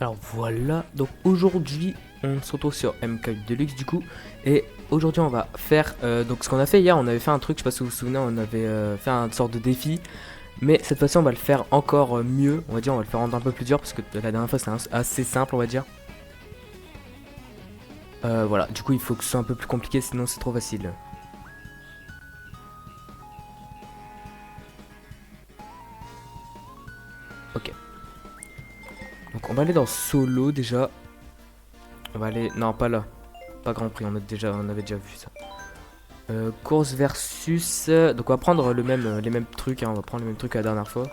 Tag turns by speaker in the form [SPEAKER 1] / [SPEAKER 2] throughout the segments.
[SPEAKER 1] Alors voilà, donc aujourd'hui on se retrouve sur MK Deluxe du coup. Et aujourd'hui on va faire donc ce qu'on a fait hier. On avait fait un truc, je sais pas si vous vous souvenez, on avait fait une sorte de défi. Mais cette fois-ci on va le faire encore mieux, on va dire, on va le faire rendre un peu plus dur. Parce que la dernière fois c'était assez simple, on va dire. Voilà, du coup il faut que ce soit un peu plus compliqué, sinon c'est trop facile. Ok, donc on va aller dans solo déjà. On va aller, non pas là, pas Grand Prix, on avait déjà vu ça. Course versus. Donc on va prendre les mêmes trucs, hein, on va prendre les mêmes trucs que la dernière fois.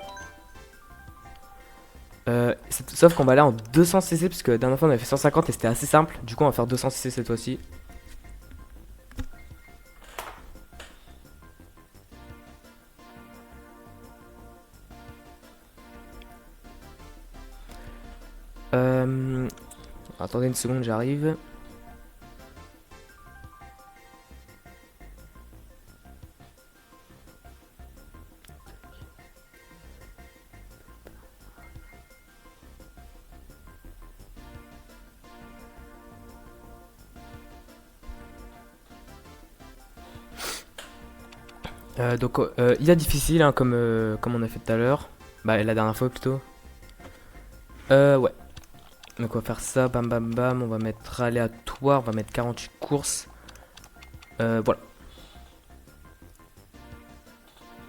[SPEAKER 1] Sauf qu'on va aller en 200cc parce que la dernière fois on avait fait 150 et c'était assez simple. Du coup on va faire 200cc cette fois-ci. Attendez une seconde, j'arrive. Il y a difficile, hein, comme on a fait tout à l'heure. Bah, la dernière fois plutôt. Ouais. Donc, on va faire ça, bam bam bam. On va mettre aléatoire, on va mettre 48 courses. Voilà.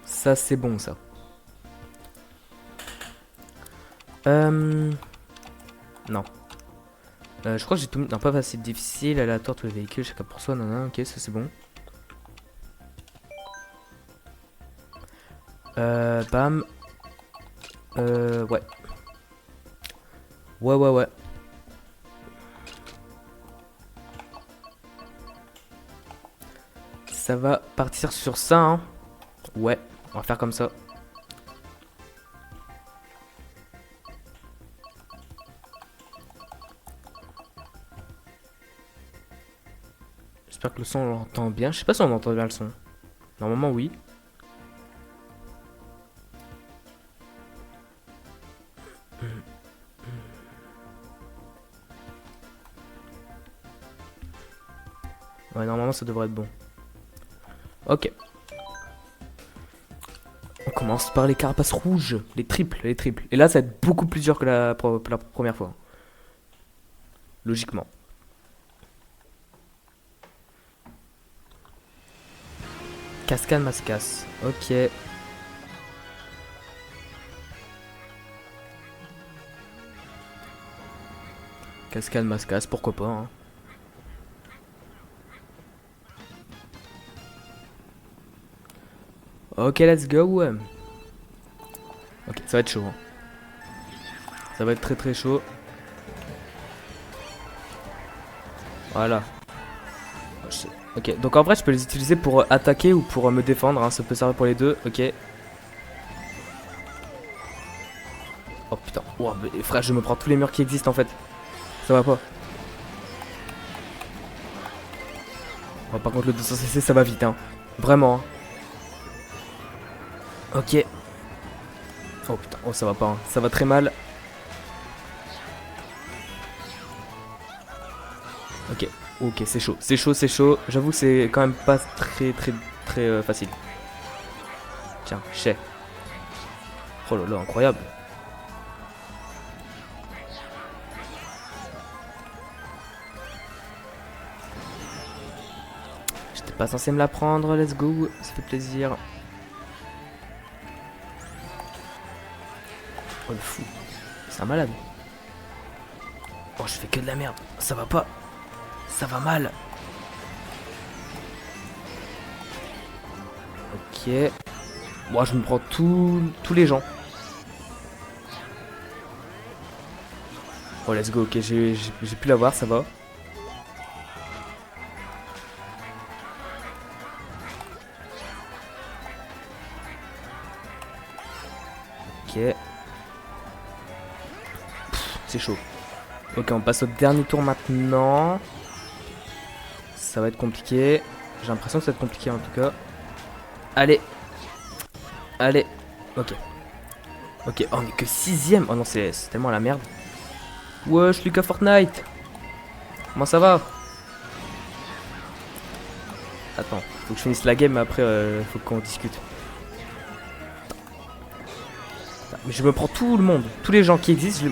[SPEAKER 1] Ça, c'est bon, ça. Non. Je crois que j'ai tout mis. Non, pas facile, difficile, aléatoire, tous les véhicules, chacun pour soi. Non, non, ok, ça c'est bon. Bam. Ouais. Ouais. Ça va partir sur ça, hein. Ouais, on va faire comme ça. J'espère que le son on l'entend bien. Je sais pas si on entend bien le son. Normalement, oui. Ouais, normalement, ça devrait être bon. Ok. On commence par les carapaces rouges. Les triples. Et là, ça va être beaucoup plus dur que la première fois. Logiquement. Cascade Mascasse. Ok. Cascade Mascasse, pourquoi pas, hein. Ok, let's go. Ok, ça va être chaud, hein. Ça va être très très chaud. Voilà. Ok, donc en vrai, je peux les utiliser pour attaquer ou pour me défendre, hein. Ça peut servir pour les deux. Ok. Oh putain. Oh, mais, frère, je me prends tous les murs qui existent en fait. Ça va pas. Oh, par contre, le 200cc, ça va vite, hein. Vraiment, hein. Ok. Oh putain, oh ça va pas, hein. Ça va très mal. Ok, ok, c'est chaud. J'avoue que c'est quand même pas très facile. Tiens, chais. Oh là là, incroyable. J'étais pas censé me la prendre, let's go, ça fait plaisir. Oh le fou, c'est un malade. Oh je fais que de la merde, ça va pas. Ça va mal. Ok. Moi je me prends tous les gens. Oh let's go, ok, j'ai pu l'avoir, ça va. Ok. C'est chaud. Ok, on passe au dernier tour maintenant. Ça va être compliqué. J'ai l'impression que ça va être compliqué en tout cas. Allez. Allez. Ok. Ok, oh, on est que 6ème. Oh non, c'est tellement la merde. Wesh Lucas Fortnite. Comment ça va? Attends, faut que je finisse la game, mais après faut qu'on discute. Mais je me prends tout le monde, tous les gens qui existent.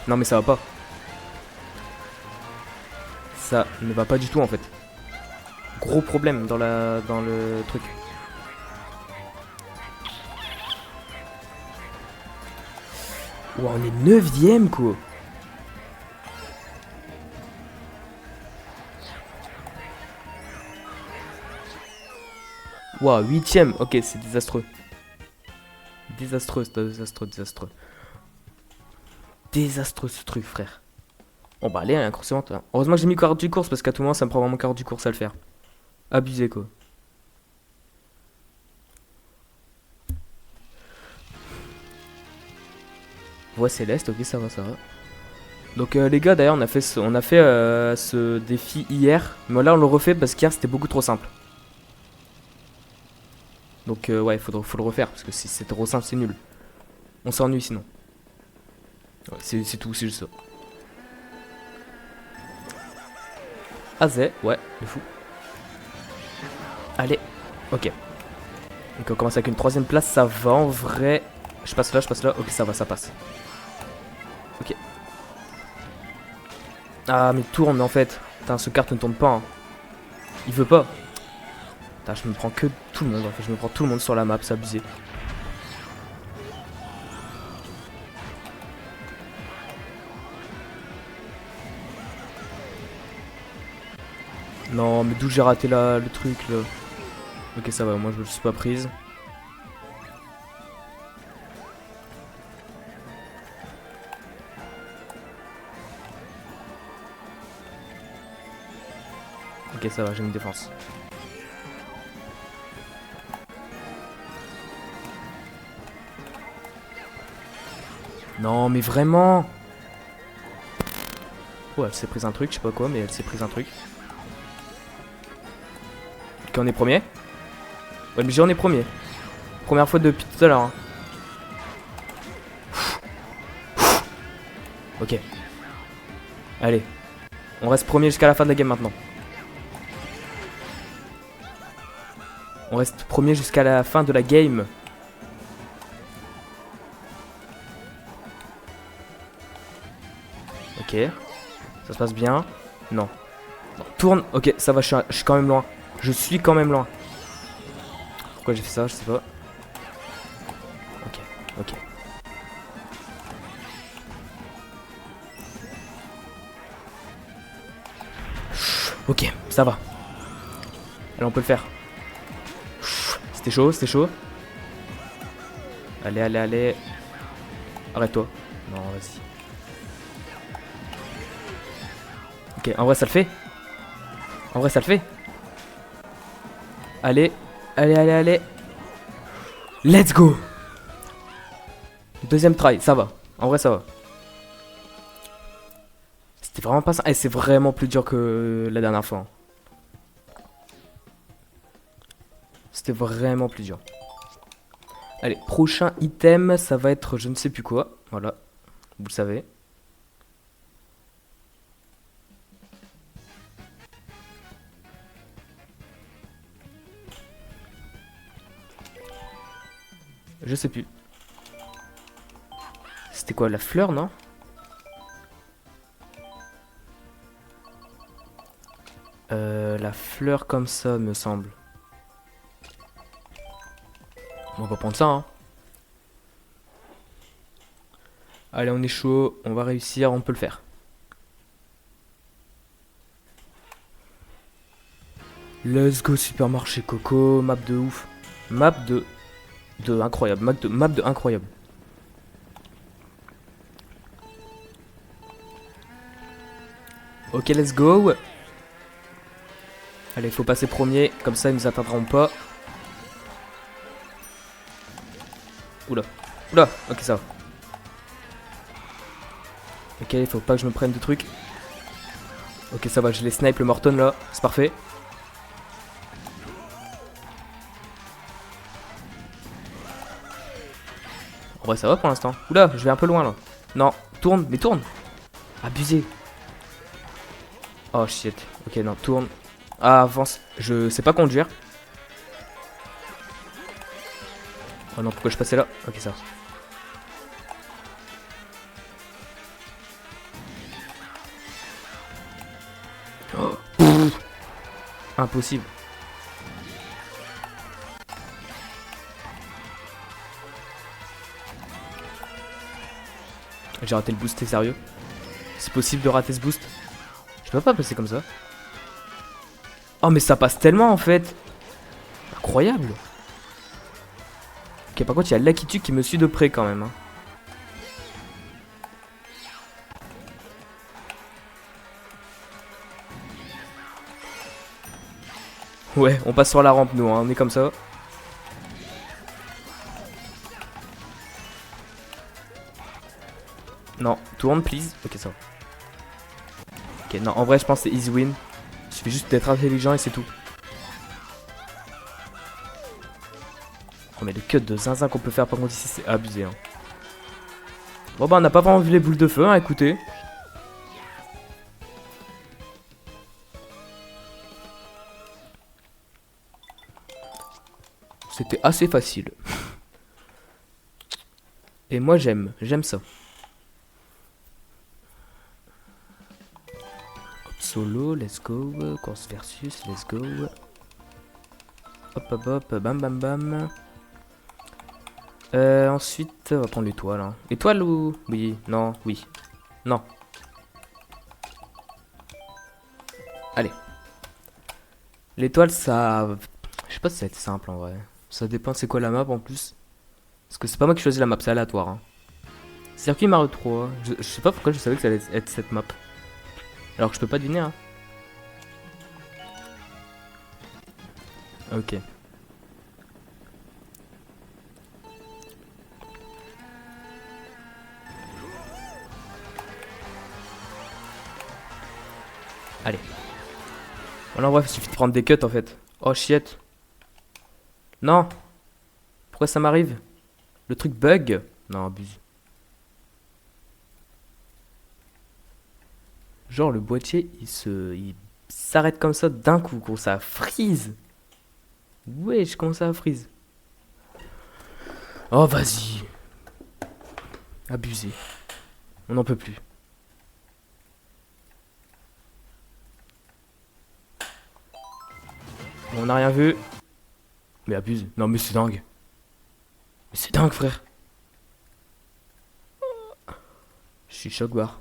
[SPEAKER 1] Non mais ça va pas. Ça ne va pas du tout en fait. Gros problème dans le truc. Ouah, on est 9ème quoi. Ouah, 8ème. Ok, c'est désastreux. Désastreux, désastreux. Désastreux ce truc, frère. Bon bah allez, inconsciente. Hein. Heureusement que j'ai mis carte du course parce qu'à tout moment ça me prend vraiment carte du course à le faire. Abusé quoi. Voie céleste, ok, ça va, ça va. Donc les gars, d'ailleurs, on a fait ce défi hier, mais là on le refait parce qu'hier c'était beaucoup trop simple. Donc ouais, faut le refaire parce que si c'est trop simple, c'est nul. On s'ennuie sinon. Ouais, c'est tout, c'est juste ça. Azé, ouais, le fou. Allez, ok. Donc on commence avec une 3ème place, ça va en vrai. Je passe là, ok, ça va, ça passe. Ok. Ah, mais tourne en fait. Putain, ce carte ne tourne pas. Hein. Il veut pas. Putain, je me prends que tout le monde en fait. Je me prends tout le monde sur la map, c'est abusé. Non, mais d'où j'ai raté le truc là. Ok, ça va, moi je me suis pas prise. Ok, ça va, j'ai une défense. Non, mais vraiment. Oh, elle s'est prise un truc, je sais pas quoi, mais elle s'est prise un truc. Ok, on est premier. Ouais, mais j'en ai premier. Première fois depuis tout à l'heure. Hein. Ok. Allez. On reste premier jusqu'à la fin de la game maintenant. On reste premier jusqu'à la fin de la game. Ok. Ça se passe bien. Non. Tourne. Ok, ça va, je suis quand même loin. Je suis quand même loin. Pourquoi j'ai fait ça, je sais pas. Ok, ok. Ok, ça va. Allez, on peut le faire. C'était chaud, c'était chaud. Allez, allez, allez. Arrête-toi. Non, vas-y. Ok, en vrai, ça le fait. En vrai, ça le fait. Allez, allez, allez, allez. Let's go. 2ème try, ça va. En vrai, ça va. C'était vraiment pas ça. Et c'est vraiment plus dur que la dernière fois. Hein. C'était vraiment plus dur. Allez, prochain item, ça va être je ne sais plus quoi. Voilà, vous le savez. Je sais plus. C'était quoi, la fleur, non? La fleur comme ça, me semble. On va prendre ça, hein. Allez, on est chaud, on va réussir, on peut le faire. Let's go, supermarché Coco, map de ouf. Map de incroyable, map de incroyable. Ok, let's go. Allez, faut passer premier, comme ça ils nous atteindront pas. Oula, oula, ok ça va. Ok, il faut pas que je me prenne de trucs. Ok, ça va, je les snipe le Morton là, c'est parfait. En vrai, ça va pour l'instant. Oula, je vais un peu loin là. Non, tourne, mais tourne. Abusé. Oh shit. Ok, non, tourne. Ah, avance. Je sais pas conduire. Oh non, pourquoi je passais là? Ok, ça. Oh, impossible. J'ai raté le boost, t'es sérieux? C'est possible de rater ce boost? Je peux pas passer comme ça. Oh, mais ça passe tellement en fait. Incroyable. Ok, par contre, il y a Lakitu qui me suit de près quand même. Hein. Ouais, on passe sur la rampe, nous, hein. On est comme ça. Non, tourne, please. Ok, ça va. Ok, non, en vrai, je pense que c'est easy win. Il suffit juste d'être intelligent et c'est tout. Oh, mais le cut de zinzin qu'on peut faire par contre ici, c'est abusé. Hein. Bon, bah, on n'a pas vraiment vu les boules de feu, hein, écoutez. C'était assez facile. Et moi, j'aime ça. Hop, solo, let's go. Course versus, let's go. Hop, hop, hop, bam, bam, bam. Ensuite, on va prendre l'étoile. Hein. Étoile ou... Oui, non, oui. Non. Allez. L'étoile, ça... Je sais pas si ça va être simple en vrai. Ça dépend c'est quoi la map en plus. Parce que c'est pas moi qui choisis la map, c'est aléatoire. Hein. Circuit Mario 3. Je sais pas pourquoi je savais que ça allait être cette map. Alors que je peux pas deviner. Hein. Ok. Allez. Voilà, en bref, il suffit de prendre des cuts en fait. Oh shit. Non. Pourquoi ça m'arrive? Le truc bug? Non, abuse. Genre le boîtier, il s'arrête comme ça d'un coup, gros, ça freeze. Wesh, comment ça freeze? Oh, vas-y. Abusé. On n'en peut plus. Bon, on n'a rien vu. Mais abuse. Non, mais c'est dingue. Mais c'est dingue, frère. Je suis choc barre.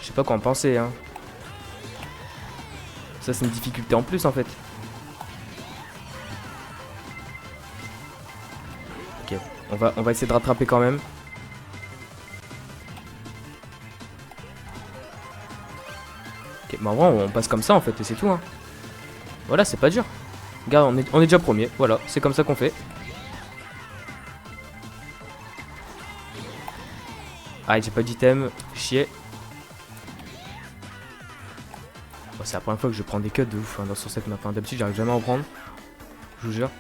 [SPEAKER 1] Je sais pas quoi en penser, hein. Ça, c'est une difficulté en plus, en fait. Ok, on va essayer de rattraper quand même. Ok, mais en vrai, on passe comme ça, en fait, et c'est tout, hein. Voilà, c'est pas dur. Regarde, on est déjà premier. Voilà, c'est comme ça qu'on fait. Ah, j'ai pas d'item. Chier. Oh, c'est la première fois que je prends des cuts de ouf hein, sur cette map. Hein. D'habitude, j'arrive jamais à en prendre. Je vous jure.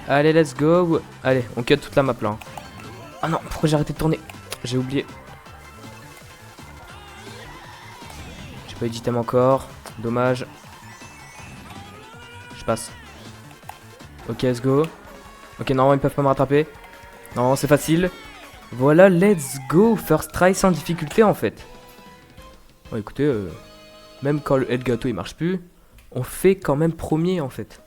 [SPEAKER 1] Allez, let's go. Allez, on cut toute la map là. Hein. Ah non, pourquoi j'ai arrêté de tourner? J'ai oublié. J'ai pas eu d'item encore. Dommage. Je passe. Ok, let's go. Ok, non, ils peuvent pas me rattraper. Non, c'est facile. Voilà, let's go. First try sans difficulté en fait. Bon, écoutez, même quand le Elgato il marche plus, on fait quand même premier en fait.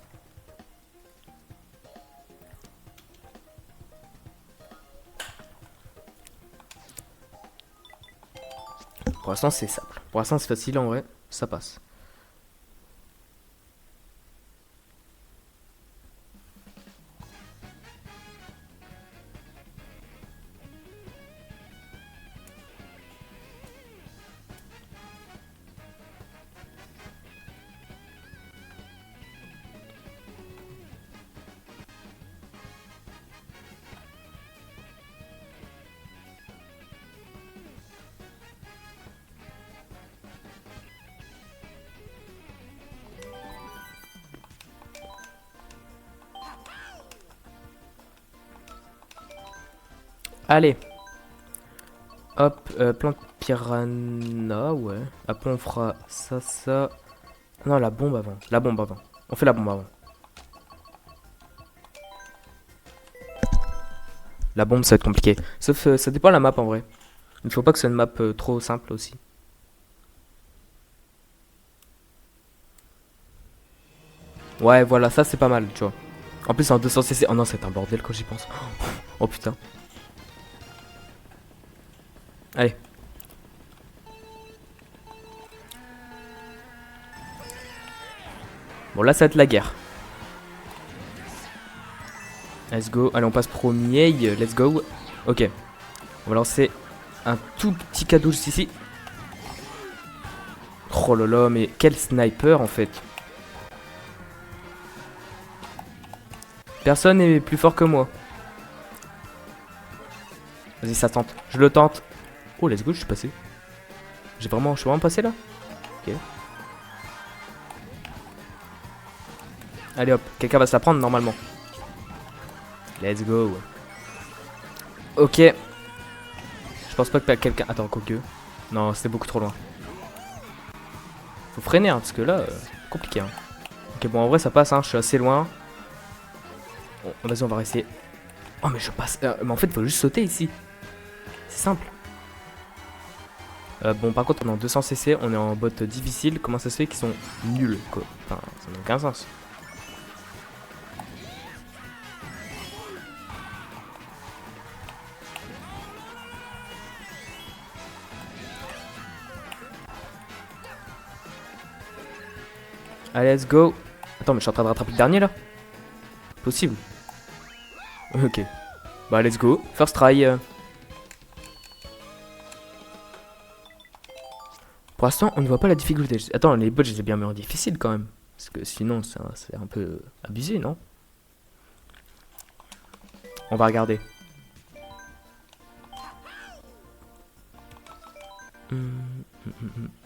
[SPEAKER 1] Pour l'instant, c'est simple. Pour l'instant, c'est facile en vrai. Ça passe. Allez. Hop, plante piranha, ouais. Après on fera ça, ça. Non, la bombe avant. La bombe avant. On fait la bombe avant. La bombe, ça va être compliqué. Sauf, ça dépend de la map en vrai. Il ne faut pas que ce soit une map trop simple aussi. Ouais, voilà, ça c'est pas mal, tu vois. En plus, en 200cc. Oh non, c'est un bordel quand j'y pense. Oh putain. Allez. Bon, là, ça va être la guerre. Let's go. Allez, on passe premier. Let's go. Ok. On va lancer un tout petit cadeau juste ici. Oh là là, mais quel sniper en fait. Personne n'est plus fort que moi. Vas-y, ça tente. Je le tente. Oh, let's go, je suis passé. Je suis vraiment passé là. Ok. Allez hop, quelqu'un va se la prendre normalement. Let's go. Ok. Je pense pas que quelqu'un... Attends, quoique. Non, c'était beaucoup trop loin. Faut freiner, hein, parce que là, compliqué. Hein. Ok, bon, en vrai, ça passe, hein, je suis assez loin. Bon, vas-y, on va essayer. Oh, mais je passe... mais en fait, il faut juste sauter ici. C'est simple. Bon, par contre, on est en 200cc, on est en bot difficile. Comment ça se fait qu'ils sont nuls, quoi? Enfin, ça n'a aucun sens. Allez, let's go. Attends, mais je suis en train de rattraper le dernier, là. Possible. Ok. Bah, let's go. First try. Pour l'instant, on ne voit pas la difficulté. Attends, les bots, je les ai bien mis en difficile quand même. Parce que sinon, c'est un peu abusé, non? On va regarder.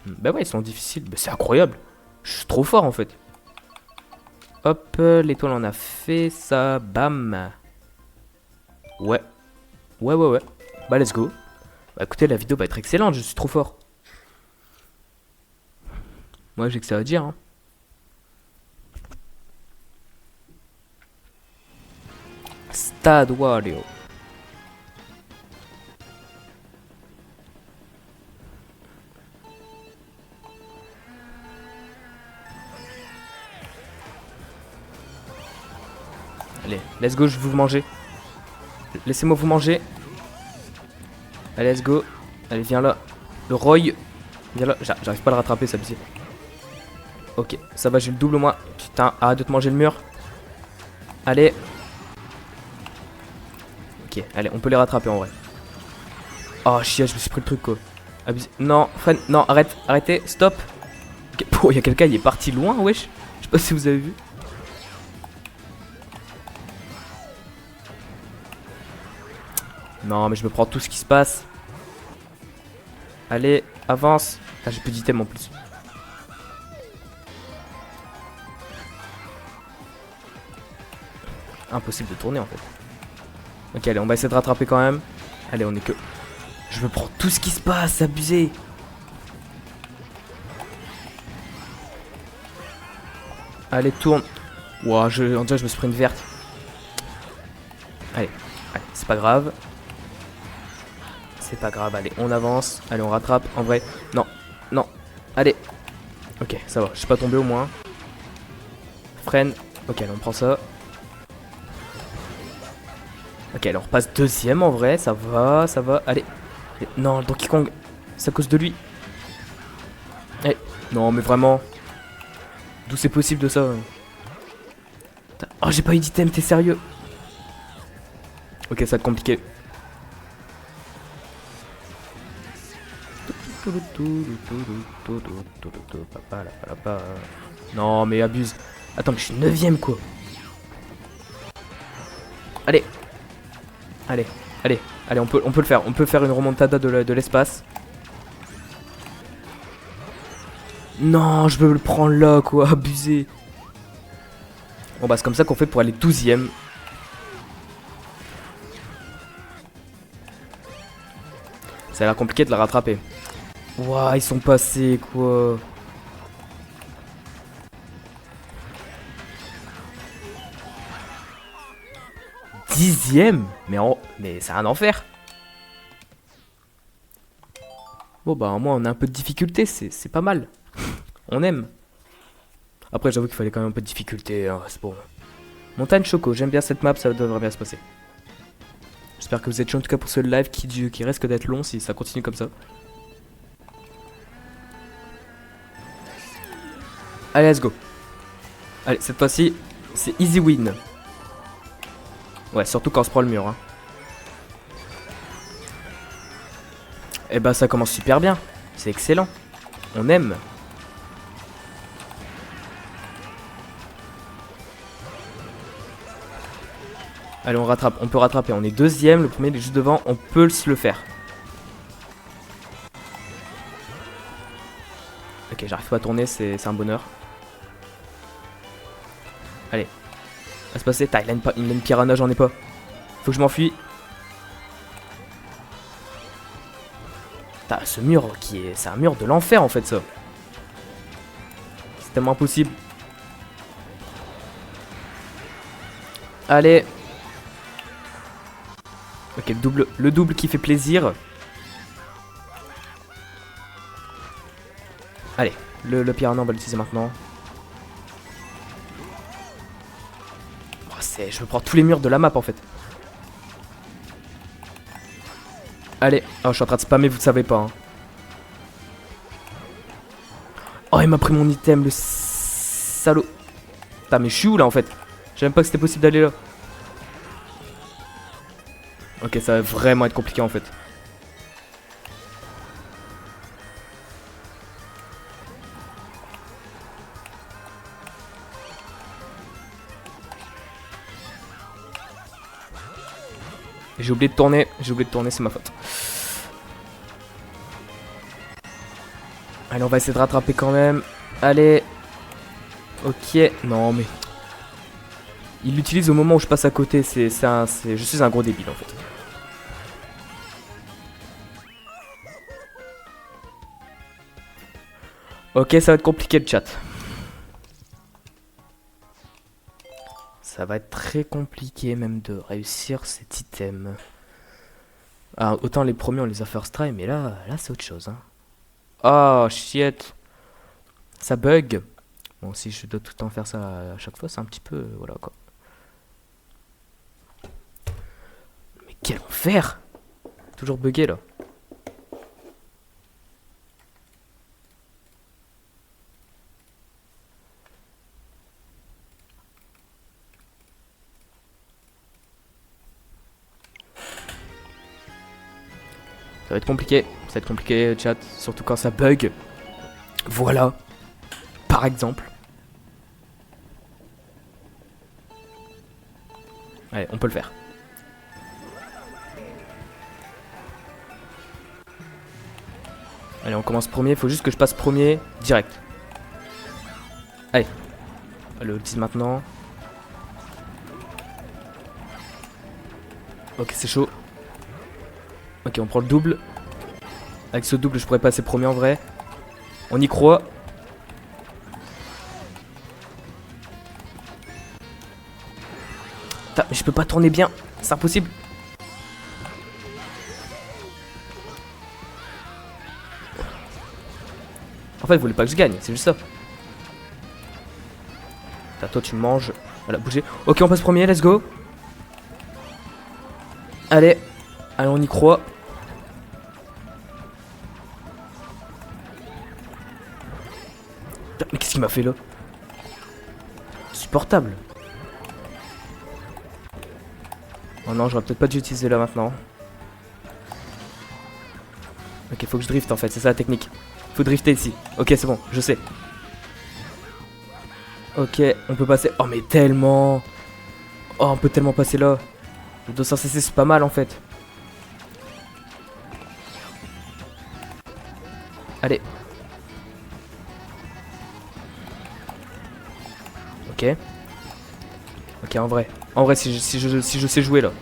[SPEAKER 1] Bah ouais, ils sont difficiles. Bah, c'est incroyable. Je suis trop fort en fait. Hop, l'étoile on a fait ça. Bam. Ouais. Ouais. Bah, let's go. Bah, écoutez, la vidéo va être excellente. Je suis trop fort. Moi, j'ai que ça à dire. Hein. Stade Wario. Allez, let's go, je vais vous manger. Laissez-moi vous manger. Allez, let's go. Allez, viens là. Le Roy. Viens là. J'arrive pas à le rattraper, ça abusé. Ok, ça va, j'ai le double moi. Putain, arrête de te manger le mur. Allez. Ok, allez, on peut les rattraper en vrai. Oh, chia, je me suis pris le truc quoi. Abusé. Non, freine. Non, arrêtez, stop. Okay. Oh, il y a quelqu'un, il est parti loin, wesh. Je sais pas si vous avez vu. Non, mais je me prends tout ce qui se passe. Allez, avance. Ah, j'ai plus d'item en plus. Impossible de tourner en fait. Ok, allez, on va essayer de rattraper quand même. Allez, on est que... Je me prends tout ce qui se passe, c'est abusé. Allez, tourne. Ouah, on dirait que je me suis pris une verte. Allez, c'est pas grave. C'est pas grave, allez, on avance. Allez, on rattrape. En vrai, non. Allez. Ok, ça va, je suis pas tombé au moins. Freine. Ok, allez, on prend ça. Ok, alors on repasse deuxième en vrai, ça va. Allez. Non, le Donkey Kong, c'est à cause de lui. Eh, non, mais vraiment. D'où c'est possible de ça? Oh, j'ai pas eu d'item, t'es sérieux? Ok, ça va être compliqué. Non, mais abuse. Attends, mais je suis 9ème quoi. Allez, on peut le faire. On peut faire une remontada de l'espace. Non, je veux le prendre là quoi, abusé. Bon bah c'est comme ça qu'on fait pour aller 12ème. Ça a l'air compliqué de la rattraper. Ouah, ils sont passés quoi. Dixième. Mais c'est un enfer. Bon bah au moins on a un peu de difficulté, c'est pas mal. On aime. Après j'avoue qu'il fallait quand même un peu de difficulté, hein, c'est bon. Montagne Choco, j'aime bien cette map, ça devrait bien se passer. J'espère que vous êtes chaud en tout cas pour ce live qui risque d'être long si ça continue comme ça. Allez, let's go. Allez, cette fois-ci, c'est easy win. Ouais, surtout quand on se prend le mur. Hein. Et bah ça commence super bien. C'est excellent. On aime. Allez, on rattrape. On peut rattraper. On est deuxième. Le premier il est juste devant. On peut se le faire. Ok, j'arrive pas à tourner. C'est un bonheur. Allez. Va se passer. Il a une piranha, j'en ai pas. Faut que je m'enfuis. Ce mur c'est un mur de l'enfer en fait ça. C'est tellement impossible. Allez. Ok, le double qui fait plaisir. Allez, le piranha on va l'utiliser maintenant. Oh, je veux prendre tous les murs de la map en fait. Allez, oh, je suis en train de spammer, vous ne savez pas. Hein. Oh, il m'a pris mon item, le salaud. Putain, mais je suis où là en fait? Je savais même pas que c'était possible d'aller là. Ok, ça va vraiment être compliqué en fait. J'ai oublié de tourner, c'est ma faute. Allez, on va essayer de rattraper quand même. Allez. Ok, non mais... Il l'utilise au moment où je passe à côté, je suis un gros débile en fait. Ok, ça va être compliqué le chat. Ça va être très compliqué même de réussir cet item. Ah, autant les premiers on les a first try, mais là c'est autre chose. Hein. Oh shit. Ça bug. Bon, si je dois tout le temps faire ça à chaque fois, c'est un petit peu... Voilà quoi. Mais quel enfer. Toujours bugué là. Ça va être compliqué chat, surtout quand ça bug. Voilà, par exemple. Allez, on peut le faire. Allez, on commence premier, il faut juste que je passe premier direct. Allez, le utilise maintenant. Ok, c'est chaud. Ok, on prend le double. Avec ce double, je pourrais passer premier en vrai. On y croit. Putain, mais je peux pas tourner bien. C'est impossible. En fait, il voulait pas que je gagne, c'est juste ça. Putain, toi, tu manges. Voilà, bougez. Ok, on passe premier, let's go. Allez. Allez, on y croit. Mais qu'est-ce qu'il m'a fait là? Supportable. Oh non, j'aurais peut-être pas dû utiliser là maintenant. Ok, faut que je drift en fait, c'est ça la technique. Faut drifter ici. Ok, c'est bon, je sais. Ok, on peut passer. Oh, mais tellement. Oh, on peut tellement passer là. Le 200cc, c'est pas mal en fait. Allez. Ok. Ok, en vrai. En vrai, si je sais jouer là.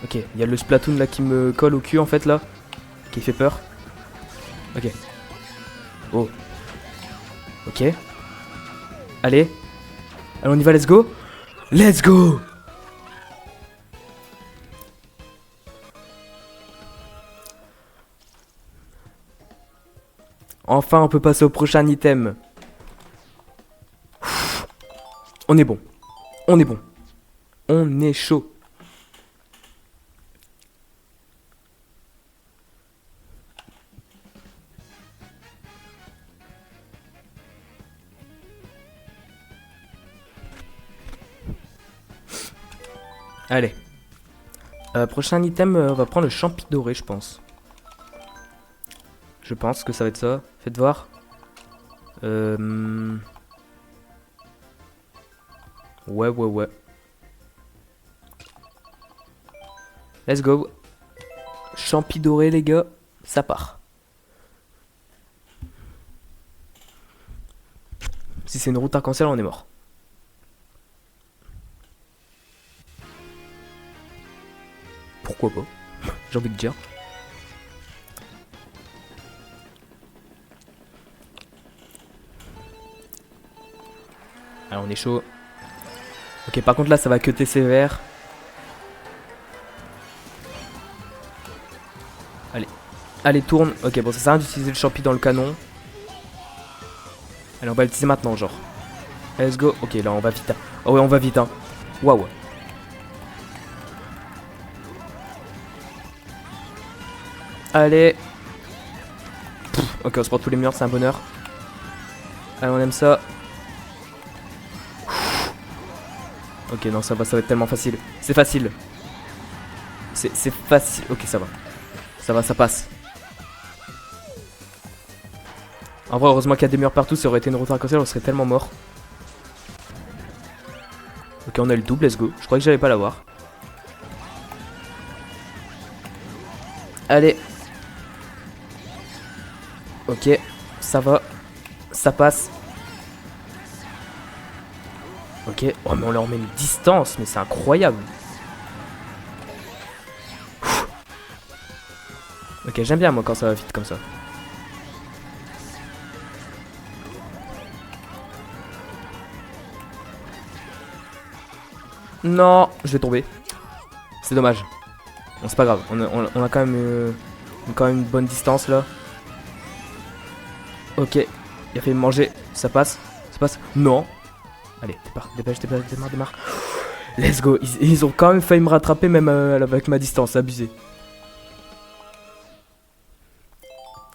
[SPEAKER 1] Ok, il y a le Splatoon là qui me colle au cul en fait là. Qui fait peur. Ok. Oh. Ok. Allez. Allez, on y va, let's go. Let's go. Enfin, on peut passer au prochain item. On est bon. On est bon. On est chaud. Allez. Prochain item, on va prendre le champi doré, je pense. Je pense que ça va être ça. Faites voir. Ouais. Let's go. Champi doré, les gars. Ça part. Si c'est une route arc-en-ciel, on est mort. Pourquoi pas? J'ai envie de dire. Alors on est chaud. Ok, par contre là ça va cutter sévère. Allez, tourne. Ok, bon ça sert à rien d'utiliser le champi dans le canon. Allez, on va l'utiliser maintenant, genre. Let's go. Ok, là on va vite. Oh ouais, on va vite, hein. Waouh. Allez. Ok, on se prend tous les murs, c'est un bonheur. Allez, on aime ça. Ok, non, ça va être tellement facile. C'est facile. C'est facile. Ok, ça va. Ça va, ça passe. En vrai, heureusement qu'il y a des murs partout. Ça aurait été une route arc-en-ciel, on serait tellement mort. Ok, on a le double, let's go. Je crois que j'allais pas l'avoir. Allez. Ok, ça va. Ça passe. Ok. Oh, mais on leur met une distance, mais c'est incroyable. Ok, j'aime bien moi quand ça va vite comme ça. Non, je vais tomber. C'est dommage. Bon, c'est pas grave. On a quand même une bonne distance là. Ok, il a fait me manger. Ça passe. Ça passe. Non. Allez, démarre. Let's go. Ils ont quand même failli me rattraper même avec ma distance. Abusé.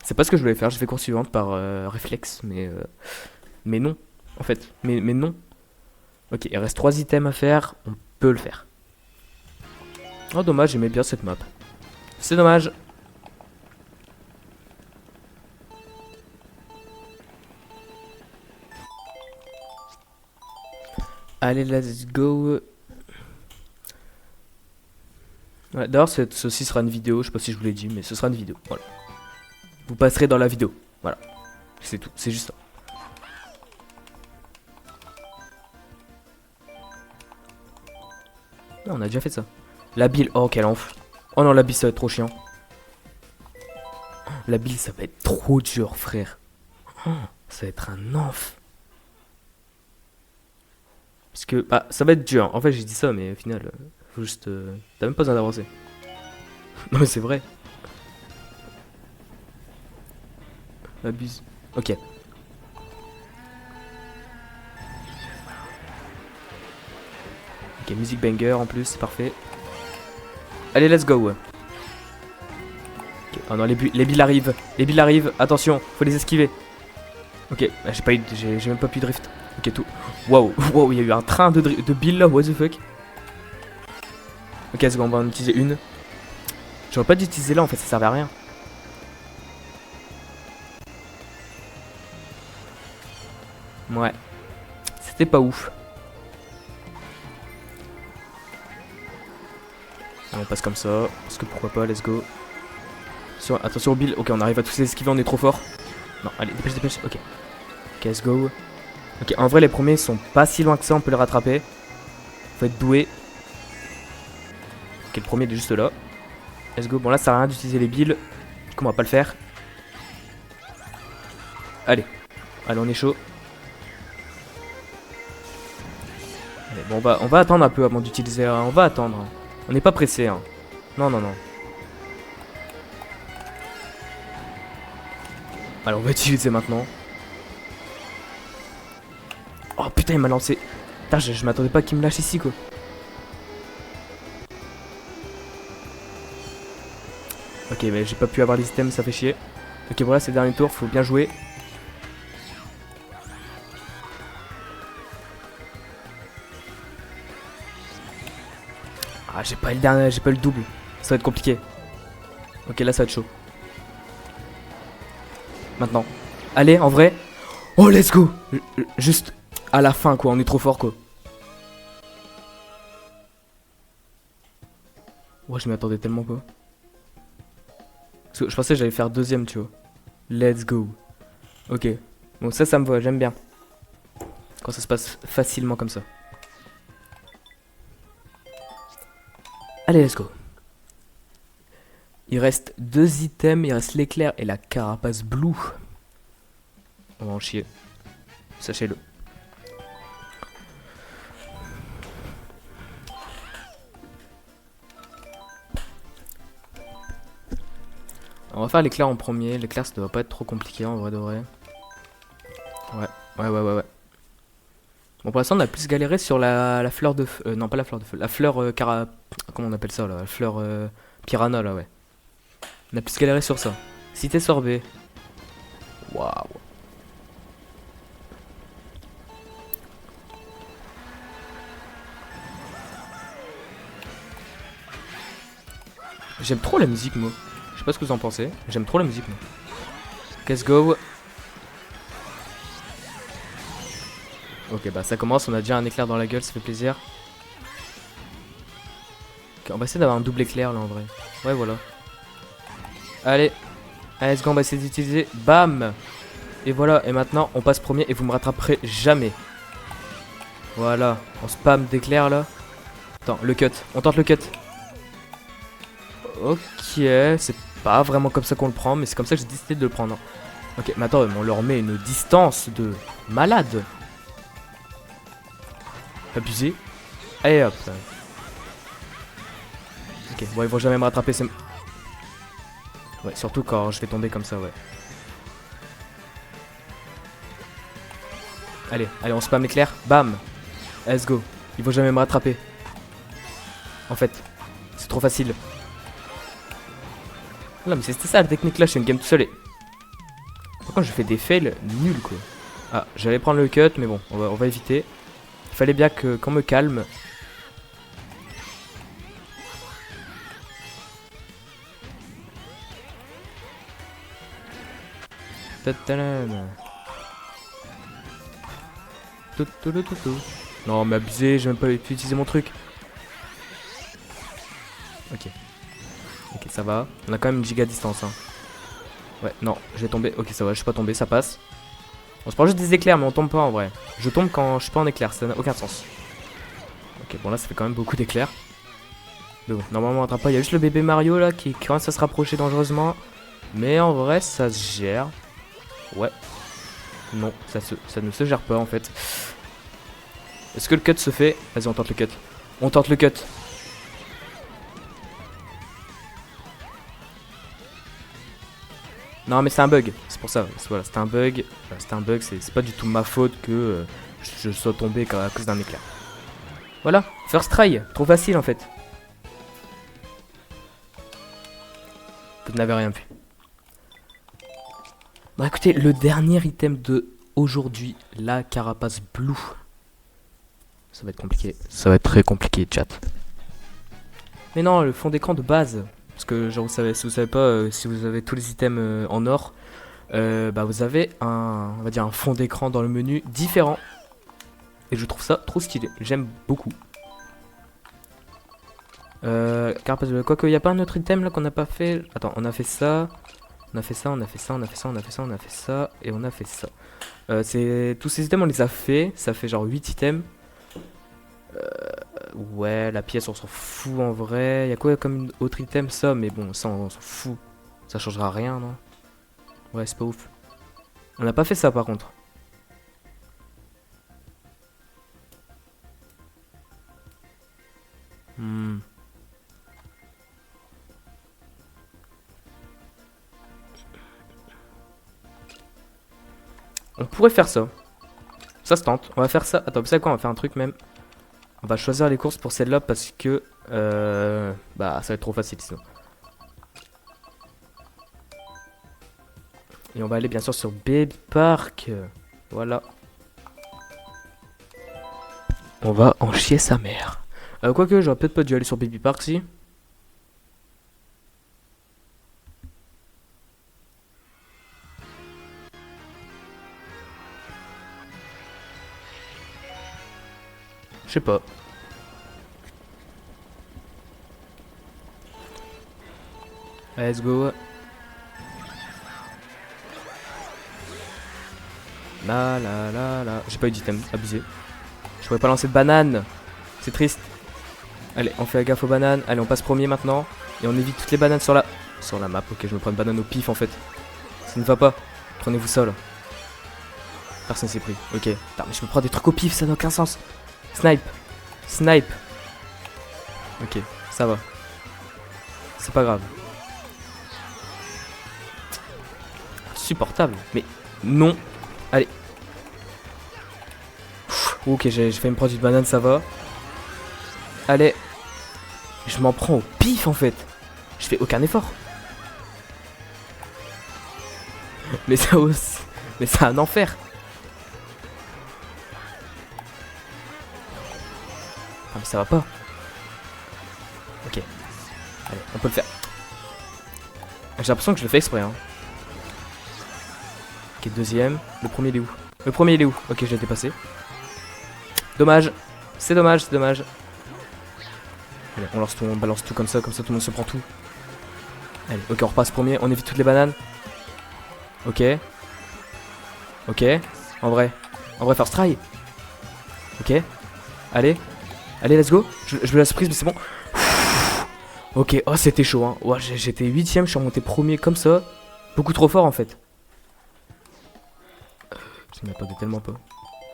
[SPEAKER 1] C'est pas ce que je voulais faire. J'ai fait course suivante par réflexe, mais non. En fait, mais non. Ok, il reste 3 items à faire. On peut le faire. Oh, dommage, j'aimais bien cette map. C'est dommage. Allez, let's go. Ouais, d'ailleurs, ceci sera une vidéo. Je sais pas si je vous l'ai dit, mais ce sera une vidéo. Voilà. Vous passerez dans la vidéo. Voilà. C'est tout. C'est juste ça. Non, on a déjà fait ça. La bille. Oh, quel enf. Oh non, la bille, ça va être trop chiant. La bille, ça va être trop dur, frère. Oh, ça va être un enf. Parce que, bah, ça va être dur. En fait, j'ai dit ça, mais au final, faut juste. T'as même pas besoin d'avancer. Non, mais c'est vrai. Abuse. Ok. Ok, musique banger en plus, c'est parfait. Allez, let's go. Ok, oh non, les billes arrivent. Les billes arrivent. Attention, faut les esquiver. Ok, bah, j'ai même pas pu drift. Ok, tout. Waouh, waouh, il y a eu un train de billes là, what the fuck. Ok, let's go, on va en utiliser une. J'aurais pas dû utiliser là, en fait, ça servait à rien. Ouais. C'était pas ouf. On passe comme ça, parce que pourquoi pas, let's go. Attention au bill, ok on arrive à tous les esquiver, on est trop fort. Non, allez, dépêche, ok. Ok, let's go. Ok, en vrai les premiers sont pas si loin que ça, on peut les rattraper. Faut être doué. Ok, le premier il est juste là. Let's go. Bon là ça sert à rien d'utiliser les billes. Du coup on va pas le faire. Allez. Allez, on est chaud. Allez, bon on va attendre un peu avant d'utiliser. On va attendre. On n'est pas pressé. Hein. Non, non, non. Alors on va utiliser maintenant. Oh putain il m'a lancé. Putain je m'attendais pas qu'il me lâche ici quoi. Ok mais j'ai pas pu avoir les items, ça fait chier. Ok voilà c'est le dernier tour, faut bien jouer. Ah j'ai pas le dernier, j'ai pas le double. Ça va être compliqué. Ok là ça va être chaud. Maintenant. Allez en vrai. Oh let's go. Juste à la fin quoi, on est trop fort quoi. Ouais je m'y attendais tellement quoi. Parce que je pensais que j'allais faire deuxième tu vois. Let's go. Ok. Bon ça me va, j'aime bien. Quand ça se passe facilement comme ça. Allez let's go. Il reste 2 items, il reste l'éclair et la carapace blue. On va en chier. Sachez-le. On va faire l'éclair en premier. L'éclair ça doit pas être trop compliqué en vrai de vrai. Ouais. Bon pour l'instant on a plus galéré sur la fleur de feu. Non pas la fleur de feu. La fleur comment on appelle ça là? La fleur piranha là ouais. On a plus galéré sur ça. Cité sorbet. Waouh. J'aime trop la musique moi. Je sais pas ce que vous en pensez. J'aime trop la musique moi. Let's go. Ok bah ça commence, on a déjà un éclair dans la gueule, ça fait plaisir. Ok, on va essayer d'avoir un double éclair là en vrai. Ouais voilà. Allez. Allez let's go, on va essayer d'utiliser. Bam. Et voilà, et maintenant on passe premier et vous me rattraperez jamais. Voilà, on spam d'éclairs là. Attends, le cut, on tente le cut. Ok, c'est pas vraiment comme ça qu'on le prend, mais c'est comme ça que j'ai décidé de le prendre. Ok, mais attends, on leur met une distance de malade. Abusé. Allez hop. Ok, bon ils vont jamais me rattraper, c'est... Ouais, surtout quand je vais tomber comme ça, ouais. Allez, on spam l'éclair, bam. Let's go. Ils vont jamais me rattraper. En fait, c'est trop facile. Non mais c'était ça la technique là, je fais une game tout seul et... Par contre je fais des fails nuls quoi. Ah, j'allais prendre le cut mais bon, on va éviter. Il fallait bien qu'on me calme. Non mais abusé, j'ai même pas pu utiliser mon truc. Ok. Ok ça va. On a quand même une giga distance hein. Ouais non, je vais tomber. Ok ça va, je suis pas tombé, ça passe. On se prend juste des éclairs mais on tombe pas en vrai. Je tombe quand je suis pas en éclair, ça n'a aucun sens. Ok bon là ça fait quand même beaucoup d'éclairs. Mais bon, normalement on attrape pas, il y a juste le bébé Mario là qui commence à se rapprocher dangereusement. Mais en vrai ça se gère. Ouais. Non, ça ne se gère pas en fait. Est-ce que le cut se fait? Vas-y on tente le cut. On tente le cut. Non mais c'est un bug, c'est pour ça, voilà, c'était un bug, c'est pas du tout ma faute que je sois tombé à cause d'un éclair. Voilà, first try, trop facile en fait. Vous n'avez rien vu. Bon écoutez, le dernier item de aujourd'hui, la carapace blue. Ça va être compliqué, ça va être très compliqué chat. Mais non, le fond d'écran de base. Parce que genre si vous savez pas, si vous avez tous les items en or, bah vous avez on va dire un fond d'écran dans le menu différent. Et je trouve ça trop stylé, j'aime beaucoup. Carapace de... Quoique, il n'y a pas un autre item là qu'on n'a pas fait. Attends, on a fait ça. On a fait ça, on a fait ça, on a fait ça, on a fait ça, on a fait ça. Et on a fait ça. Tous ces items on les a fait. Ça fait genre 8 items. Ouais, la pièce, on s'en fout en vrai. Y a quoi comme autre item? Ça, mais bon, ça, on s'en fout. Ça changera rien, non? Ouais, c'est pas ouf. On n'a pas fait ça, par contre. Hmm. On pourrait faire ça. Ça se tente. On va faire ça. Attends, vous savez quoi? On va faire un truc même. On va choisir les courses pour celle-là parce que... bah, ça va être trop facile sinon. Et on va aller bien sûr sur Baby Park. Voilà. On va en chier sa mère. Quoique, j'aurais peut-être pas dû aller sur Baby Park si. Je sais pas. Let's go. La la la la. J'ai pas eu d'item, abusé. Je pourrais pas lancer de banane. C'est triste. Allez, on fait gaffe aux bananes. Allez, on passe premier maintenant. Et on évite toutes les bananes sur la map. Ok, je me prends une banane au pif en fait. Ça ne va pas. Prenez-vous ça là. Personne s'est pris. Ok. Putain, mais je me prends des trucs au pif, ça n'a aucun sens. Snipe. Snipe. Ok, ça va. C'est pas grave. Supportable. Mais non. Allez. Ok, j'ai failli me prendre une banane, ça va. Allez. Je m'en prends au pif en fait. Je fais aucun effort. Mais ça aussi. Mais c'est un enfer. Ah mais ça va pas. Ok. Allez, on peut le faire. J'ai l'impression que je le fais exprès. Hein. Ok, deuxième. Le premier il est où? Le premier il est où? Ok, je l'ai dépassé. Dommage. C'est dommage, c'est dommage. Allez, on lance tout, on balance tout comme ça tout le monde se prend tout. Allez, ok, on repasse premier, on évite toutes les bananes. Ok. Ok. En vrai, first try. Ok. Allez. Allez, let's go. Je me laisse prise, mais c'est bon. Ok, oh, c'était chaud. Hein. Ouais, j'étais 8ème, je suis remonté premier comme ça. Beaucoup trop fort en fait. Ça m'attendait tellement pas.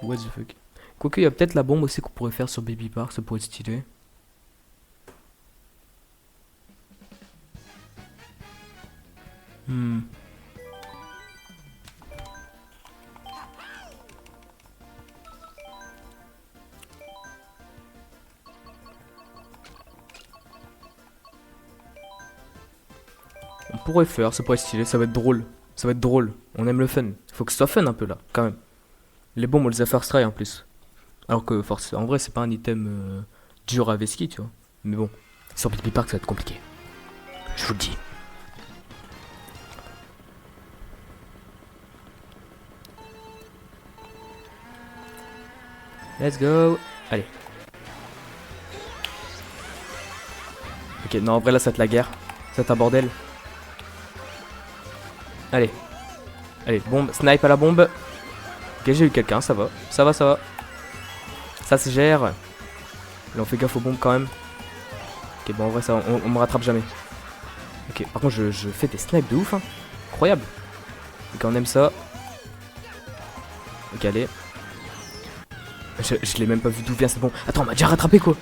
[SPEAKER 1] What the fuck. Quoique, il y a peut-être la bombe aussi qu'on pourrait faire sur Baby Park, ça pourrait être stylé. Hmm. On pourrait faire, ça pourrait être stylé, ça va être drôle. Ça va être drôle. On aime le fun. Faut que ce soit fun un peu là, quand même. Les bombes, on les a first try en plus. Alors que force, en vrai, c'est pas un item dur à vesquiller, tu vois. Mais bon, sur Baby Park, ça va être compliqué. Je vous le dis. Let's go. Allez. Ok, non, en vrai, là, ça va être la guerre. Ça va être un bordel. Allez. Allez, bombe, snipe à la bombe. Ok, j'ai eu quelqu'un, ça va. Ça va, ça va. Ça se gère. Là, on fait gaffe aux bombes quand même. Ok, bon, en vrai, ça, on me rattrape jamais. Ok, par contre, je fais des snipes de ouf, hein. Incroyable. Ok, on aime ça. Ok, allez. Je l'ai même pas vu d'où vient cette bombe. Attends, on m'a déjà rattrapé quoi.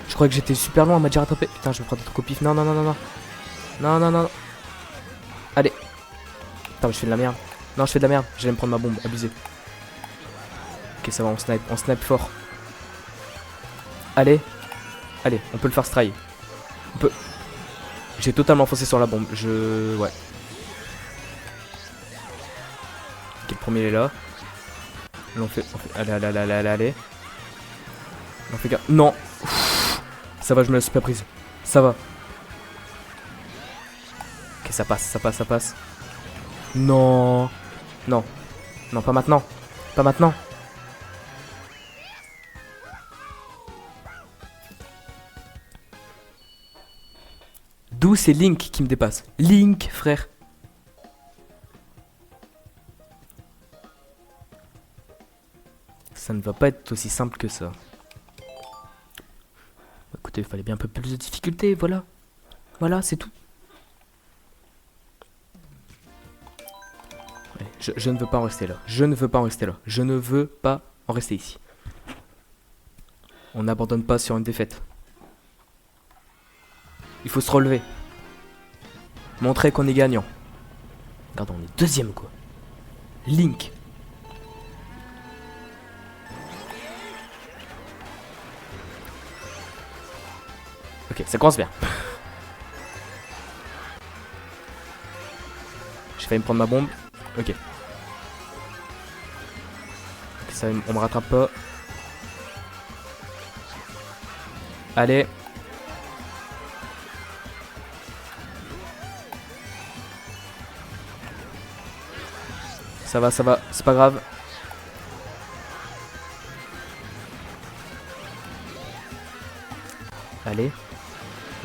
[SPEAKER 1] Je croyais que j'étais super loin, on m'a déjà rattrapé. Putain, je me prends des trucs au pif. Non, non, non, non, non. Non, non, non. Allez. Putain, mais je fais de la merde. Non, je fais de la merde. J'allais me prendre ma bombe, abusé. Ok, ça va, on snipe fort. Allez. Allez, on peut le faire stray. On peut. J'ai totalement foncé sur la bombe. Ouais. Ok, le premier il est là. Là, on fait. Allez, allez, allez, allez, allez. On fait gaffe. Non. Ça va, je me la suis pas prise. Ça va. Ok, ça passe, ça passe, ça passe. Non. Non. Non, pas maintenant. Pas maintenant. D'où c'est Link qui me dépasse. Link, frère. Ça ne va pas être aussi simple que ça. Il fallait bien un peu plus de difficulté, voilà. Voilà, c'est tout. Ouais, je ne veux pas en rester là. Je ne veux pas en rester là. Je ne veux pas en rester ici. On n'abandonne pas sur une défaite. Il faut se relever. Montrer qu'on est gagnant. Regarde, on est deuxième quoi. Link. Ok, ça commence bien. J'ai failli me prendre ma bombe. Ok. Ça, on me rattrape pas. Allez. Ça va, c'est pas grave. Allez.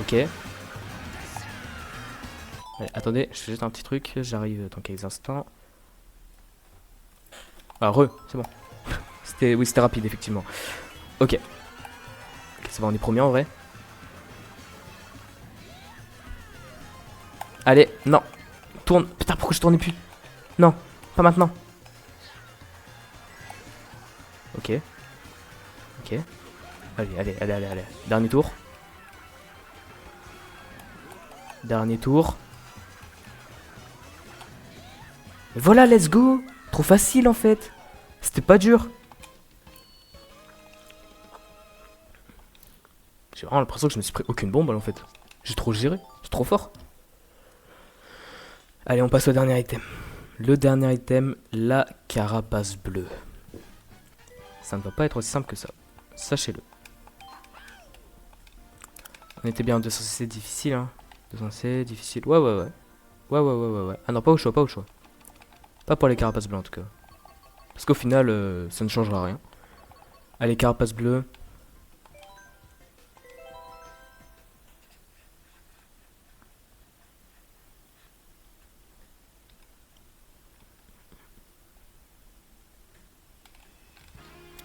[SPEAKER 1] Ok. Allez, attendez, je fais juste un petit truc. J'arrive dans quelques instants. Ah, c'est bon. Oui, c'était rapide, effectivement. Ok. Ça va, on est premier en vrai. Allez, non. Tourne. Putain, pourquoi je tournais plus? Non, pas maintenant. Ok. Ok. Allez. Dernier tour. Dernier tour. Et voilà, let's go. Trop facile en fait. C'était pas dur. J'ai vraiment l'impression que je me suis pris aucune bombe en fait. J'ai trop géré. C'est trop fort. Allez, on passe au dernier item. Le dernier item, la carapace bleue. Ça ne va pas être aussi simple que ça. Sachez-le. On était bien en 200 c'est difficile hein. 200 c'est difficile. Ouais. Ah non, pas au choix. Pas pour les carapaces bleues en tout cas. Parce qu'au final, ça ne changera rien. Allez, carapace bleue.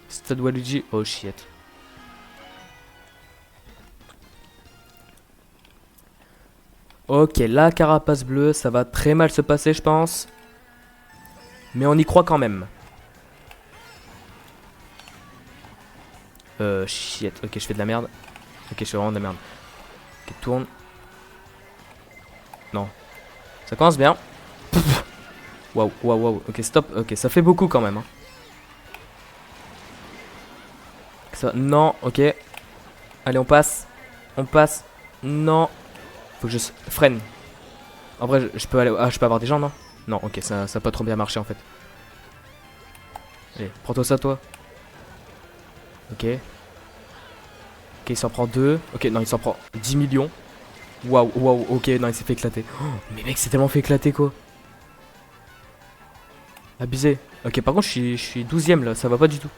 [SPEAKER 1] Stade Waluigi. Oh shit. Ok, la carapace bleue, ça va très mal se passer, je pense. Mais on y croit quand même. Shit. Ok, je fais de la merde. Ok, je fais vraiment de la merde. Ok, tourne. Non. Ça commence bien. Waouh. Ok, stop. Ok, ça fait beaucoup quand même. Hein. Ça... Non, ok. Allez, on passe. Non. Faut que je freine. En vrai, je peux aller. Ah, je peux avoir des gens, non? Non, ok, ça a pas trop bien marché en fait. Allez, prends-toi ça, toi. Ok. Ok, il s'en prend 2. Ok, non, il s'en prend 10 millions. Waouh, ok, non, il s'est fait éclater. Oh, mais mec, c'est tellement fait éclater quoi. Abusé. Ok, par contre, je suis 12ème là, ça va pas du tout.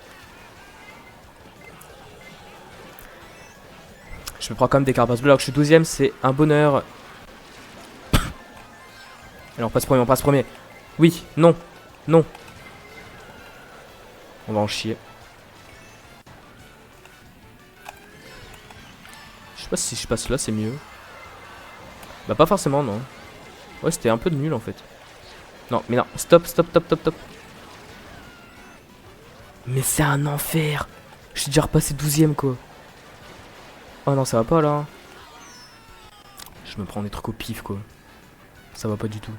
[SPEAKER 1] Je me prends quand même des carapaces bleues alors que je suis 12ème, c'est un bonheur. Allez, on passe premier. Oui, non. On va en chier. Je sais pas si je passe là, c'est mieux. Bah, pas forcément, non. Ouais, c'était un peu nul en fait. Non, mais non, stop. Mais c'est un enfer. Je suis déjà repassé 12ème quoi. Oh non, ça va pas là. Je me prends des trucs au pif quoi. Ça va pas du tout.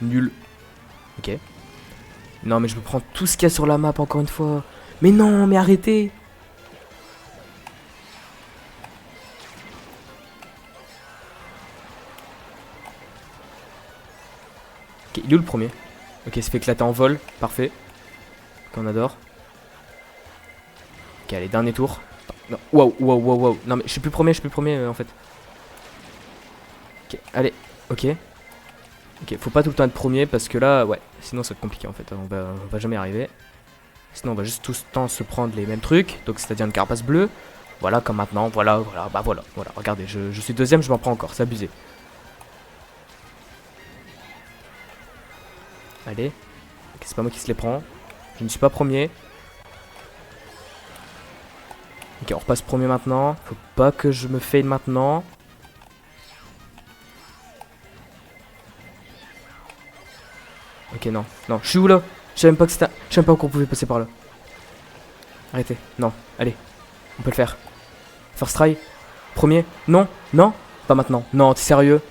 [SPEAKER 1] Nul. Ok. Non mais je me prends tout ce qu'il y a sur la map encore une fois. Mais non, mais arrêtez. Ok, il est où le premier? Ok, il s'est fait éclater en vol. Parfait. Qu'on adore. Ok, allez, dernier tour. Non, waouh. Non mais je suis plus premier en fait. Ok, allez. Ok, faut pas tout le temps être premier parce que là, ouais, sinon ça va être compliqué en fait. On va jamais y arriver. Sinon on va juste tout le temps se prendre les mêmes trucs. Donc c'est-à-dire une carapace bleue. Voilà, comme maintenant. Voilà. Regardez, je suis deuxième, je m'en prends encore. C'est abusé. Allez. Ok, c'est pas moi qui se les prend. Je ne suis pas premier. Ok, on repasse premier maintenant. Faut pas que je me fail maintenant. Ok, non, non, je suis où là? Je savais même pas que c'était. Je savais même pas qu'on pouvait passer par là. Arrêtez, non, allez, on peut le faire. First try, premier, non, non, pas maintenant, non, t'es sérieux?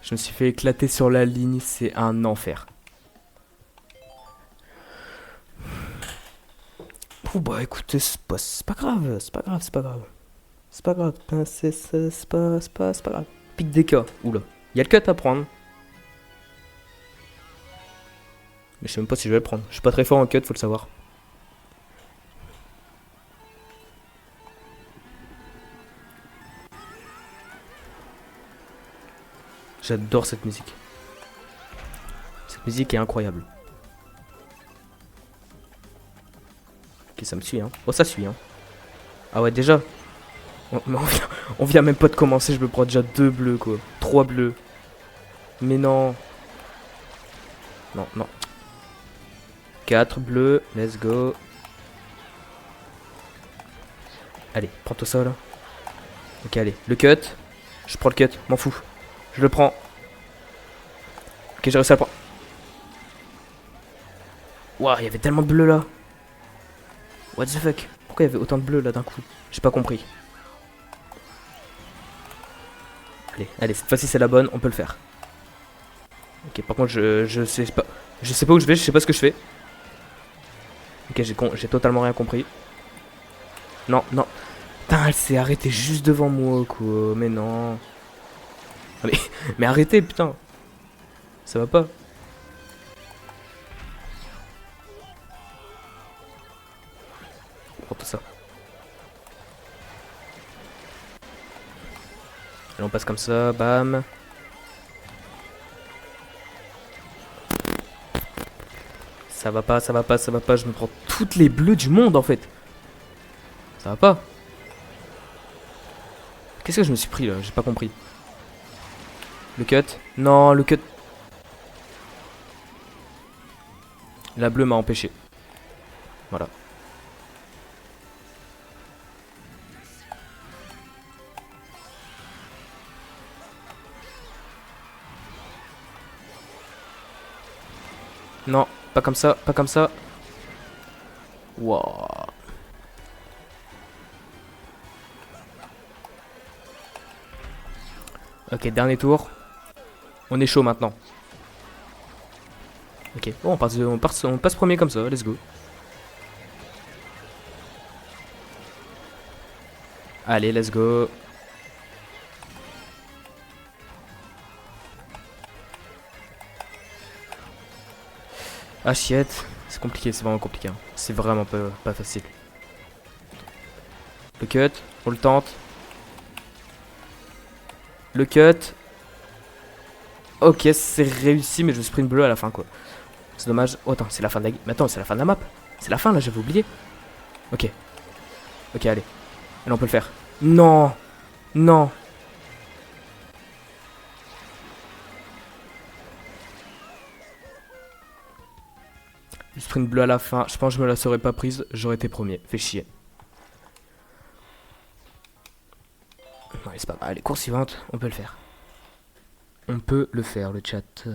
[SPEAKER 1] Je me suis fait éclater sur la ligne, c'est un enfer. Ouh, bah écoutez, c'est pas grave, c'est pas grave, c'est pas grave. C'est pas grave, c'est pas grave. Pique des cas, oula, y'a le cut à prendre. Mais je sais même pas si je vais le prendre. Je suis pas très fort en cut, faut le savoir. J'adore cette musique. Cette musique est incroyable. Ok, ça me suit, hein. Oh, ça suit, hein. Ah ouais, déjà. On vient même pas de commencer, je me prends déjà 2 bleus, quoi. 3 bleus. Mais non. Non, non. 4 bleus, let's go. Allez, prends-toi ça, là. Ok, allez, le cut. Je prends le cut, m'en fous. Je le prends. Ok, j'ai réussi à le prendre. Waouh, il y avait tellement de bleus, là. What the fuck? Pourquoi il y avait autant de bleus, là, d'un coup? J'ai pas compris. Allez, allez, cette fois-ci c'est la bonne, on peut le faire. Ok, par contre je sais pas. Je sais pas où je vais, je sais pas ce que je fais. Ok, j'ai totalement rien compris. Non, non. Putain, elle s'est arrêtée juste devant moi, quoi. Mais non. Ah, mais arrêtez, putain. Ça va pas. Prends tout ça. Allez, on passe comme ça, bam. Ça va pas, ça va pas, ça va pas. Je me prends toutes les bleues du monde, en fait. Ça va pas. Qu'est-ce que je me suis pris, là? J'ai pas compris. Le cut. Non, le cut. La bleue m'a empêché. Voilà. Non, pas comme ça, pas comme ça. Wow. Ok, dernier tour. On est chaud maintenant. Ok, bon, on passe premier comme ça, let's go. Allez, let's go. Ah, shit. C'est compliqué, c'est vraiment compliqué, hein. C'est vraiment pas facile. Le cut, on le tente. Le cut. Ok, c'est réussi, mais je sprint bleu à la fin, quoi. C'est dommage. Oh, attends, c'est la fin de la... Mais attends, c'est la fin de la map. C'est la fin, là, j'avais oublié. Ok. Ok, allez. Allez, on peut le faire. Non. Non. Le sprint bleu à la fin. Je pense que je me la serais pas prise. J'aurais été premier. Fait chier. Ouais, c'est pas mal. Allez, course suivante. On peut le faire. On peut le faire, le chat.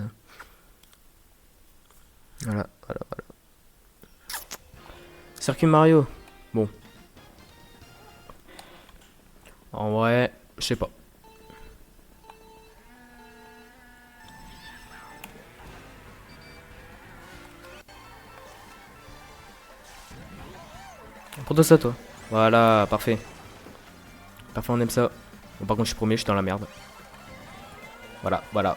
[SPEAKER 1] Voilà, voilà, voilà. Circuit Mario. Bon. En vrai, je sais pas. Prends-toi ça, toi. Voilà, parfait. Parfait, on aime ça. Bon, par contre, je suis premier, je suis dans la merde. Voilà, voilà.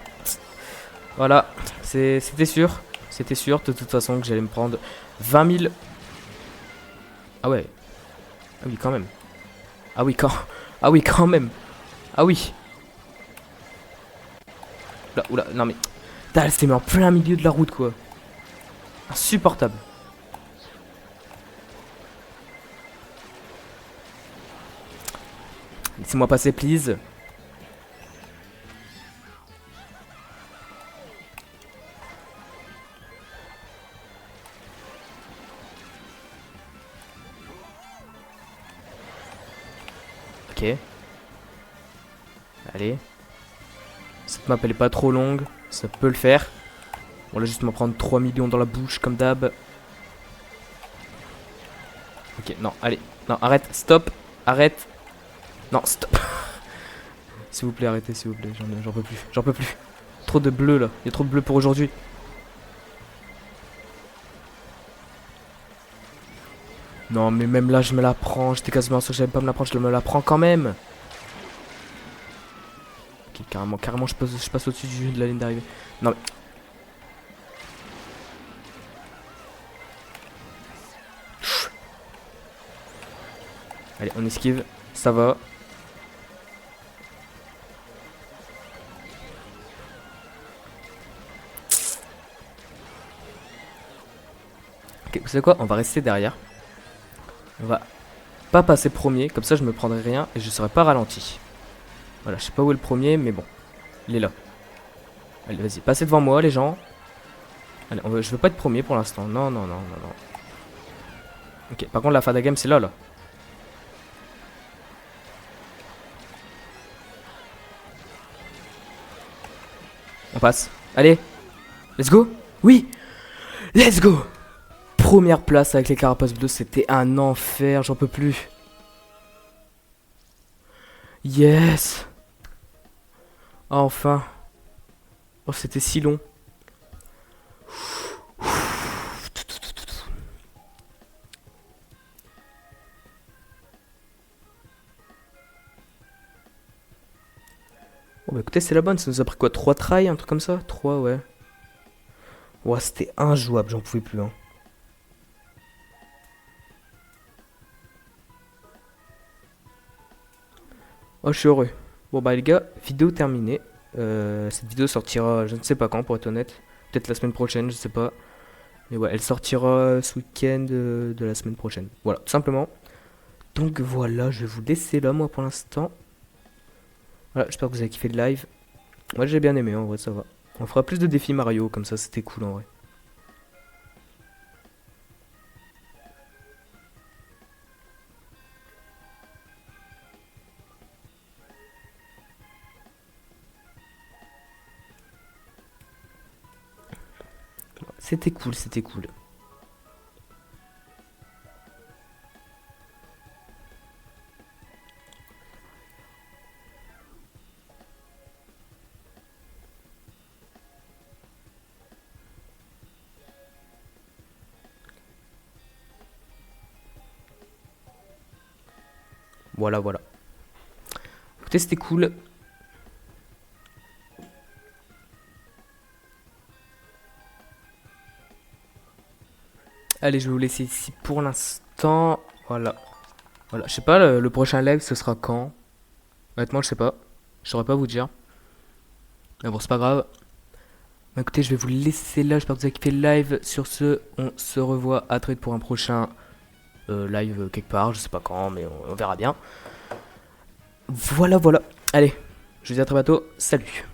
[SPEAKER 1] Voilà, c'était sûr. C'était sûr, de toute façon, que j'allais me prendre 20 000. Ah ouais. Ah oui, quand même. Ah oui, quand... Ah oui, quand même. Ah oui. Oula, oula, non mais... Putain, elle s'est mis en plein milieu de la route, quoi. Insupportable. Laissez-moi passer, please. Ok. Allez. Cette map elle est pas trop longue. Ça peut le faire. On va juste m'en prendre 3 millions dans la bouche comme d'hab. Ok, non, allez. Non, arrête, stop. Arrête. Non, stop. S'il vous plaît, arrêtez, s'il vous plaît. J'en peux plus. J'en peux plus. Trop de bleu là. Il y a trop de bleu pour aujourd'hui. Non, mais même là, je me la prends. J'étais quasiment sûr que j'allais pas me la prendre. Je me la prends quand même. Ok, carrément, je passe au-dessus de la ligne d'arrivée. Non, mais. Allez, on esquive. Ça va. Ok, vous savez quoi? On va rester derrière. On va pas passer premier. Comme ça, je me prendrai rien et je serai pas ralenti. Voilà, je sais pas où est le premier, mais bon. Il est là. Allez, vas-y, passez devant moi, les gens. Allez, je veux pas être premier pour l'instant. Non, non, non, non, non. Ok, par contre, la fin de la game, c'est là, là. On passe. Allez. Let's go. Oui. Let's go. Première place avec les carapaces bleues. C'était un enfer. J'en peux plus. Yes. Enfin. Oh, c'était si long. Bon, bah écoutez, c'est la bonne. Ça nous a pris quoi? 3 tries, un truc comme ça? 3, ouais. Ouais, c'était injouable. J'en pouvais plus, hein. Oh, je suis heureux. Bon, bah les gars, vidéo terminée. Cette vidéo sortira, je ne sais pas quand, pour être honnête. Peut-être la semaine prochaine, je sais pas. Mais ouais, elle sortira ce week-end de la semaine prochaine. Voilà, tout simplement. Donc voilà, je vais vous laisser là, moi, pour l'instant. Voilà, j'espère que vous avez kiffé le live. Moi, j'ai bien aimé, en vrai, ça va. On fera plus de défis Mario, comme ça, c'était cool, en vrai. C'était cool, c'était cool. Voilà, voilà. Écoutez, c'était cool. Allez, je vais vous laisser ici pour l'instant. Voilà. Voilà, je sais pas, le prochain live, ce sera quand? Honnêtement, je sais pas. Je saurais pas vous dire. Mais bon, c'est pas grave. Bah, écoutez, je vais vous laisser là. J'espère que vous avez kiffé le live. Sur ce, on se revoit à très vite pour un prochain live quelque part. Je sais pas quand, mais on verra bien. Voilà, voilà. Allez, je vous dis à très bientôt. Salut.